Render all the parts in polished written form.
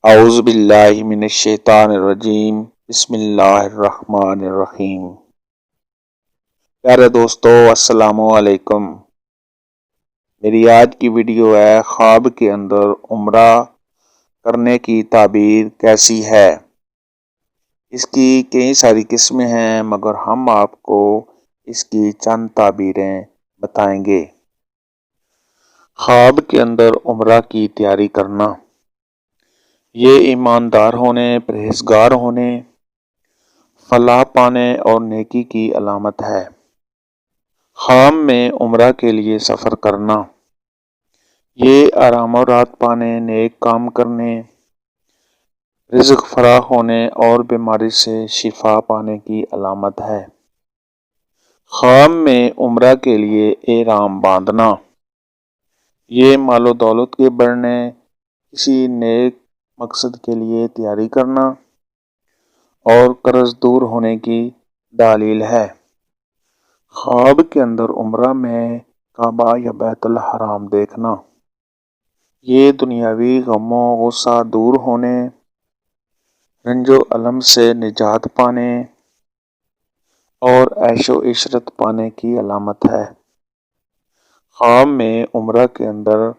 اعوذ باللہ من الشیطان الرجیم بسم اللہ الرحمن الرحیم۔ پیارے دوستو السلام علیکم۔ میری آج کی ویڈیو ہے خواب کے اندر عمرہ کرنے کی تعبیر کیسی ہے۔ اس کی کئی ساری قسمیں ہیں مگر ہم آپ کو اس کی چند تعبیریں بتائیں گے۔ خواب کے اندر عمرہ کی تیاری کرنا، یہ ایماندار ہونے، پرہیزگار ہونے، فلاح پانے اور نیکی کی علامت ہے۔ خواب میں عمرہ کے لیے سفر کرنا، یہ آرام و راحت پانے، نیک کام کرنے، رزق فراہ ہونے اور بیماری سے شفا پانے کی علامت ہے۔ خواب میں عمرہ کے لیے احرام باندھنا، یہ مال و دولت کے بڑھنے، کسی نیک مقصد کے لیے تیاری کرنا اور قرض دور ہونے کی دلیل ہے۔ خواب کے اندر عمرہ میں کعبہ یا بیت الحرام دیکھنا، یہ دنیاوی غم و غصہ دور ہونے، رنج و الم سے نجات پانے اور عیش و عشرت پانے کی علامت ہے۔ خواب میں عمرہ کے اندر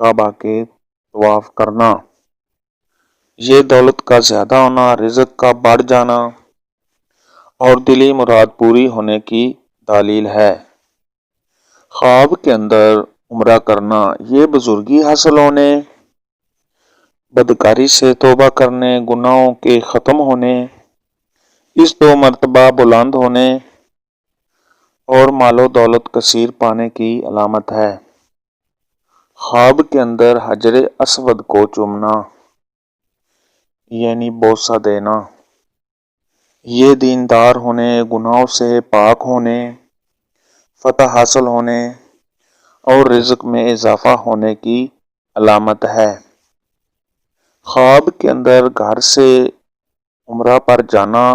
کعبہ کے طواف کرنا، یہ دولت کا زیادہ ہونا، رزق کا بڑھ جانا اور دلی مراد پوری ہونے کی دلیل ہے۔ خواب کے اندر عمرہ کرنا، یہ بزرگی حاصل ہونے، بدکاری سے توبہ کرنے، گناہوں کے ختم ہونے، اس 2 مرتبہ بلند ہونے اور مال و دولت کثیر پانے کی علامت ہے۔ خواب کے اندر حجر اسود کو چومنا، یعنی بوسہ دینا، یہ دیندار ہونے، گناہوں سے پاک ہونے، فتح حاصل ہونے اور رزق میں اضافہ ہونے کی علامت ہے۔ خواب کے اندر گھر سے عمرہ پر جانا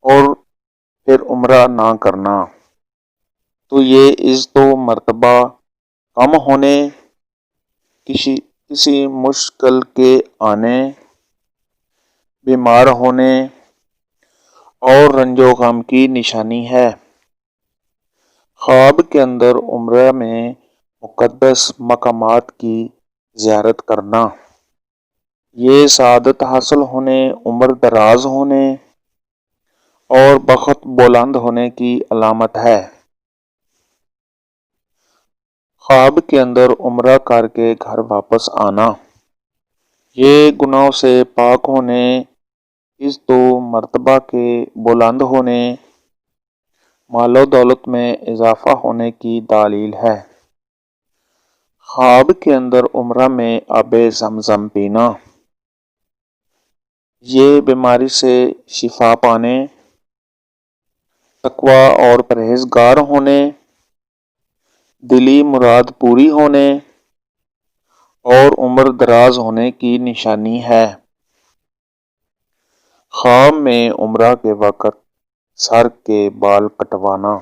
اور پھر عمرہ نہ کرنا، تو یہ اس 2 مرتبہ کم ہونے، کسی مشکل کے آنے، بیمار ہونے اور رنج و غم کی نشانی ہے۔ خواب کے اندر عمرہ میں مقدس مقامات کی زیارت کرنا، یہ سعادت حاصل ہونے، عمر دراز ہونے اور بخت بلند ہونے کی علامت ہے۔ خواب کے اندر عمرہ کر کے گھر واپس آنا، یہ گناہوں سے پاک ہونے، اس 2 مرتبہ کے بلند ہونے، مال و دولت میں اضافہ ہونے کی دلیل ہے۔ خواب کے اندر عمرہ میں آب زمزم پینا، یہ بیماری سے شفا پانے، تقوی اور پرہیزگار ہونے، دلی مراد پوری ہونے اور عمر دراز ہونے کی نشانی ہے۔ خواب میں عمرہ کے وقت سر کے بال کٹوانا،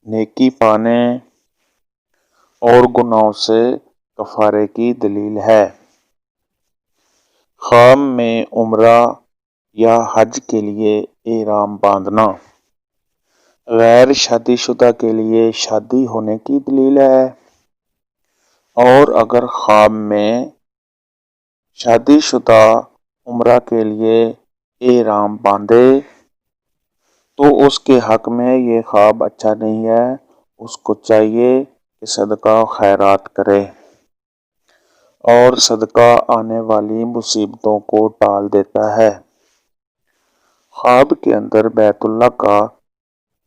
نیکی پانے اور گناہوں سے کفارے کی دلیل ہے۔ خواب میں عمرہ یا حج کے لیے احرام باندھنا، غیر شادی شدہ کے لیے شادی ہونے کی دلیل ہے، اور اگر خواب میں شادی شدہ عمرہ کے لیے احرام باندھے تو اس کے حق میں یہ خواب اچھا نہیں ہے، اس کو چاہیے کہ صدقہ و خیرات کرے، اور صدقہ آنے والی مصیبتوں کو ٹال دیتا ہے۔ خواب کے اندر بیت اللہ کا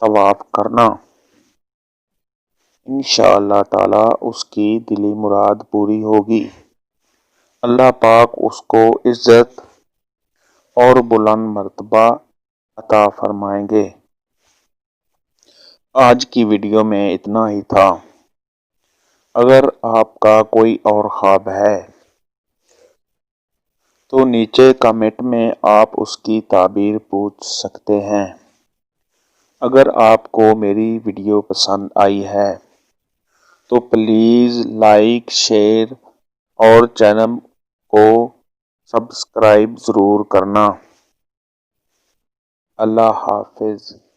طواف کرنا، انشاءاللہ تعالی اس کی دلی مراد پوری ہوگی، اللہ پاک اس کو عزت اور بلند مرتبہ عطا فرمائیں گے۔ آج کی ویڈیو میں اتنا ہی تھا۔ اگر آپ کا کوئی اور خواب ہے تو نیچے کمنٹ میں آپ اس کی تعبیر پوچھ سکتے ہیں۔ اگر آپ کو میری ویڈیو پسند آئی ہے تو پلیز لائک، شیئر اور چینل کو سبسکرائب ضرور کرنا۔ اللہ حافظ۔